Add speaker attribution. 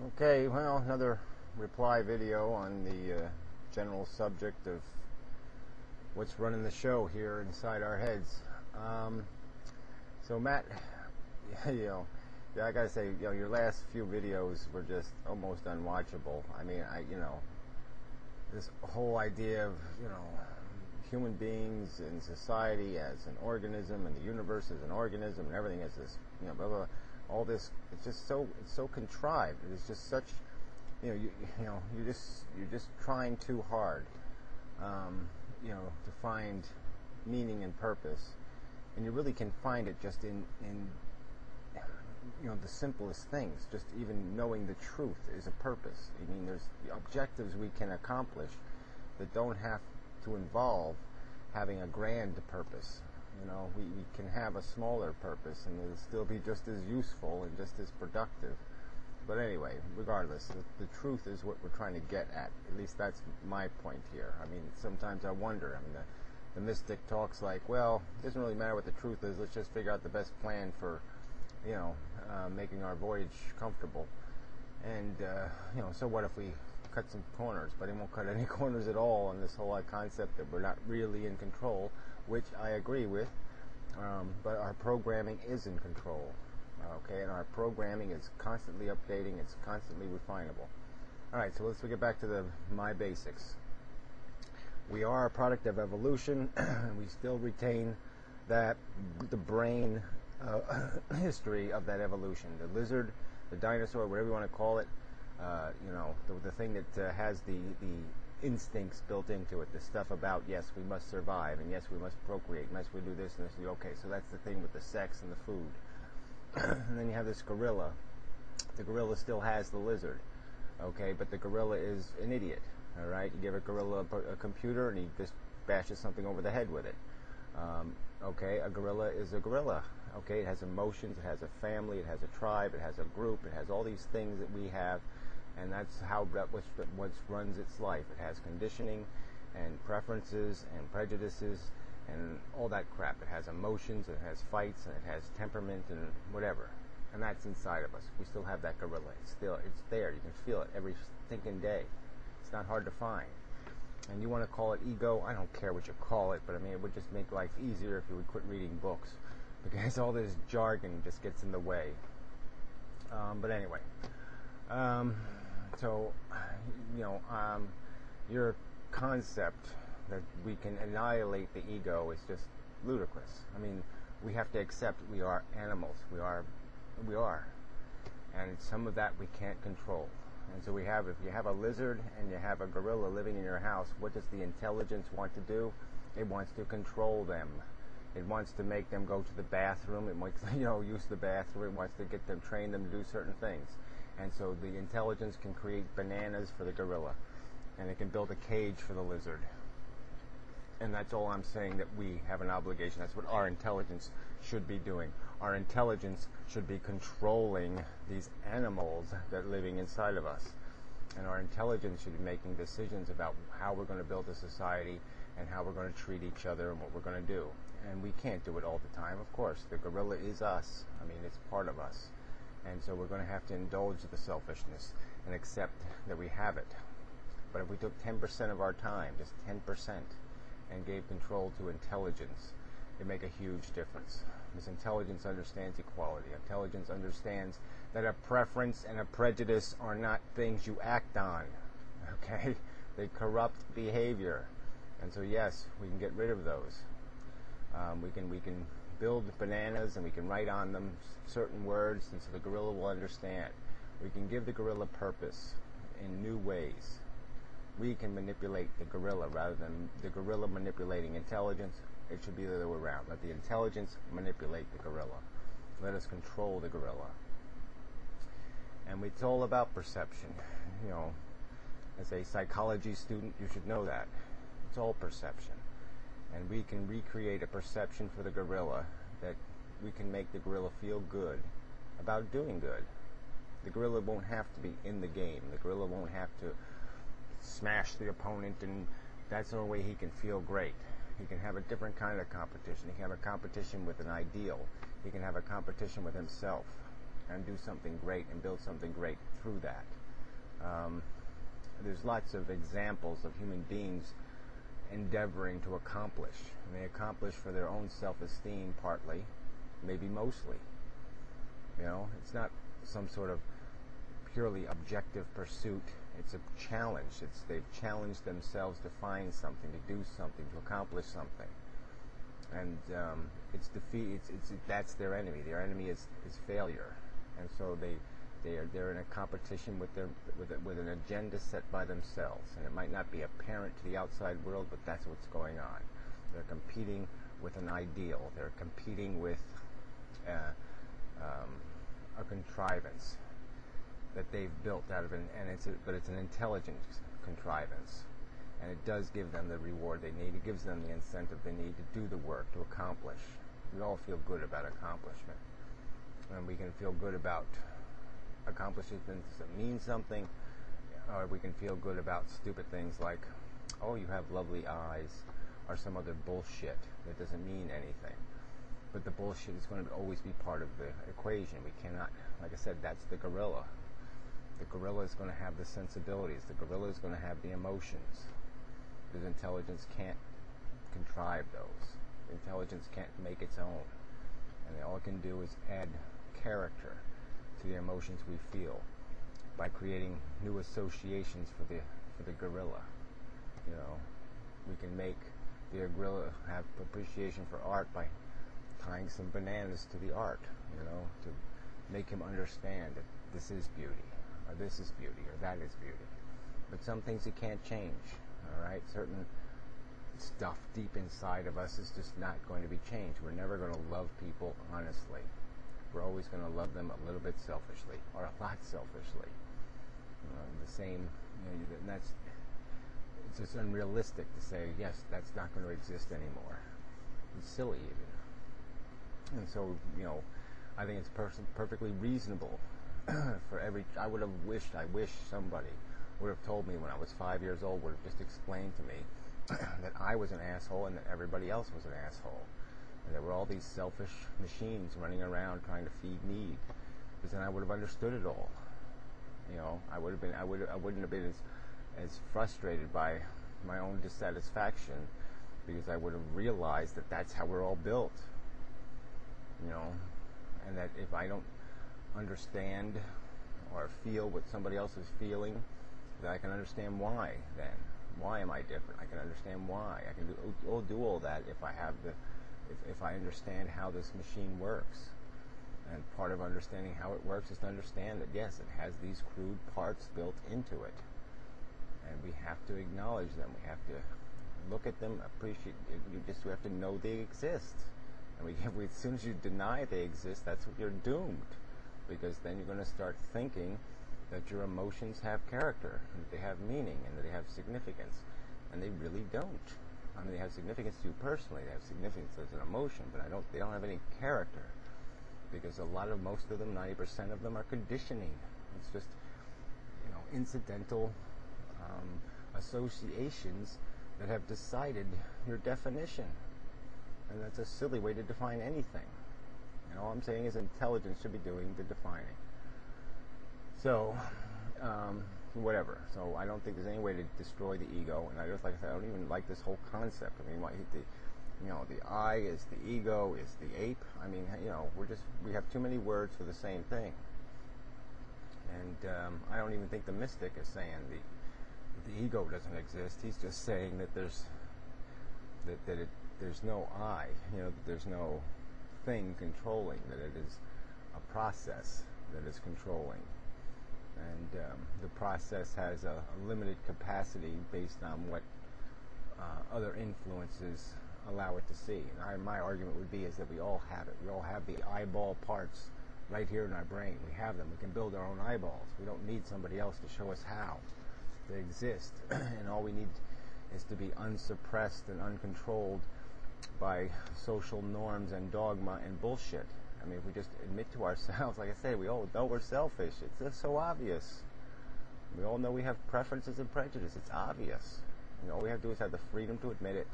Speaker 1: Okay, well, another reply video on the general subject of what's running the show here inside our heads. So Matt, I gotta say, your last few videos were just almost unwatchable. I mean, this whole idea of, human beings and society as an organism and the universe as an organism and everything as this, blah, blah, blah, all this, it's so contrived. It is just such, you're just trying too hard, to find meaning and purpose. And you really can find it just in the simplest things. Just even knowing the truth is a purpose. I mean, there's the objectives we can accomplish that don't have to involve having a grand purpose. We can have a smaller purpose and it'll still be just as useful and just as productive. But anyway, regardless, the truth is what we're trying to get at. At least that's my point here. I mean, sometimes I wonder. I mean, the mystic talks like, well, it doesn't really matter what the truth is. Let's just figure out the best plan for, making our voyage comfortable. And, so what if we cut some corners? But it won't cut any corners at all on this whole concept that we're not really in control, which I agree with. But our programming is in control. Okay, and our programming is constantly updating. It's constantly refinable. All right, so let's get back to my basics. We are a product of evolution, and we still retain the brain history of that evolution. The lizard, the dinosaur, whatever you want to call it, the thing that has the instincts built into it, the stuff about, yes, we must survive, and yes, we must procreate, and yes, we do this and this. Okay, so that's the thing with the sex and the food. And then you have this gorilla. The gorilla still has the lizard, okay, but the gorilla is an idiot. All right, you give a gorilla a computer and he just bashes something over the head with it. Okay, a gorilla is a gorilla. Okay, it has emotions, it has a family, it has a tribe, it has a group, it has all these things that we have, and that's what runs its life. It has conditioning and preferences and prejudices and all that crap. It has emotions, it has fights, and it has temperament and whatever. And that's inside of us. We still have that gorilla. It's there. You can feel it every stinking day. It's not hard to find. And you want to call it ego, I don't care what you call it, but I mean, it would just make life easier if you would quit reading books, because all this jargon just gets in the way. But anyway, your concept that we can annihilate the ego is just ludicrous. I mean, we have to accept we are animals. We are. And some of that we can't control. And so if you have a lizard and you have a gorilla living in your house, what does the intelligence want to do? It wants to control them. It wants to make them go to the bathroom. It wants to, use the bathroom. It wants to train them to do certain things. And so the intelligence can create bananas for the gorilla, and it can build a cage for the lizard. And that's all I'm saying, that we have an obligation. That's what our intelligence should be doing. Our intelligence should be controlling these animals that are living inside of us. And our intelligence should be making decisions about how we're going to build a society and how we're going to treat each other and what we're going to do. And we can't do it all the time, of course. The gorilla is us. I mean, it's part of us. And so we're going to have to indulge the selfishness and accept that we have it. But if we took 10% of our time, just 10%, and gave control to intelligence, it'd make a huge difference. Because intelligence understands equality. Intelligence understands that a preference and a prejudice are not things you act on. Okay? They corrupt behavior. And so yes, we can get rid of those. We can build bananas and we can write on them certain words, and so the gorilla will understand. We can give the gorilla purpose in new ways. We can manipulate the gorilla rather than the gorilla manipulating intelligence. It should be the other way around. Let the intelligence manipulate the gorilla. Let us control the gorilla. And it's all about perception. As a psychology student, you should know that. It's all perception. And we can recreate a perception for the gorilla that we can make the gorilla feel good about doing good. The gorilla won't have to be in the game. The gorilla won't have to smash the opponent, and that's the only way he can feel great. He can have a different kind of competition. He can have a competition with an ideal. He can have a competition with himself. and do something great and build something great through that. There's lots of examples of human beings endeavoring to accomplish. And they accomplish for their own self-esteem partly, maybe mostly. It's not some sort of purely objective pursuit. It's a challenge. They've challenged themselves to find something, to do something, to accomplish something. And it's defeat. That's their enemy. Their enemy is failure. And so they're in a competition with an agenda set by themselves, and it might not be apparent to the outside world, but that's what's going on. They're competing with an ideal. They're competing with a contrivance that they've built out of but it's an intelligent contrivance, and it does give them the reward they need. It gives them the incentive they need to do the work, to accomplish. We all feel good about accomplishment, and we can feel good about accomplishments that mean something, or we can feel good about stupid things like, oh, you have lovely eyes, or some other bullshit that doesn't mean anything. But the bullshit is going to always be part of the equation. We cannot, like I said, that's the gorilla. The gorilla is going to have the sensibilities. The gorilla is going to have the emotions. Because intelligence can't contrive those. Intelligence can't make its own. And all it can do is add character to the emotions we feel by creating new associations for the gorilla. We can make the gorilla have appreciation for art by tying some bananas to the art, to make him understand that this is beauty, or this is beauty, or that is beauty. But some things he can't change, all right? Certain stuff deep inside of us is just not going to be changed. We're never going to love people honestly. We're always going to love them a little bit selfishly, or a lot selfishly. The same, and it's just unrealistic to say, yes, that's not going to exist anymore. It's silly even. And so, I think it's perfectly reasonable for I wish somebody would have told me when I was 5 years old, would have just explained to me that I was an asshole and that everybody else was an asshole. And there were all these selfish machines running around trying to feed need. Because then I would have understood it all. I wouldn't have been as frustrated by my own dissatisfaction, because I would have realized that that's how we're all built. And that if I don't understand or feel what somebody else is feeling, that I can understand why then. Why am I different? I can understand why. I can do all that if I understand how this machine works. And part of understanding how it works is to understand that, yes, it has these crude parts built into it. And we have to acknowledge them. We have to look at them, appreciate it. We have to know they exist. And as soon as you deny they exist, that's what you're doomed. Because then you're going to start thinking that your emotions have character, and that they have meaning, and that they have significance. And they really don't. I mean, they have significance to you personally. They have significance as an emotion, but they don't have any character. Because most of them, 90% of them, are conditioning. It's just, incidental associations that have decided your definition. And that's a silly way to define anything. And all I'm saying is intelligence should be doing the defining. So, whatever. So I don't think there's any way to destroy the ego. And like I said, I don't even like this whole concept. I mean, the I is the ego, is the ape. I mean, we have too many words for the same thing. And I don't even think the mystic is saying the ego doesn't exist. He's just saying that there's no I, that there's no thing controlling, that it is a process that is controlling. And the process has a limited capacity based on what other influences allow it to see. And my argument would be is that we all have it. We all have the eyeball parts right here in our brain. We have them. We can build our own eyeballs. We don't need somebody else to show us how they exist. And all we need is to be unsuppressed and uncontrolled by social norms and dogma and bullshit. I mean, if we just admit to ourselves, like I say, we all know we're selfish. It's just so obvious. We all know we have preferences and prejudice. It's obvious. All we have to do is have the freedom to admit it.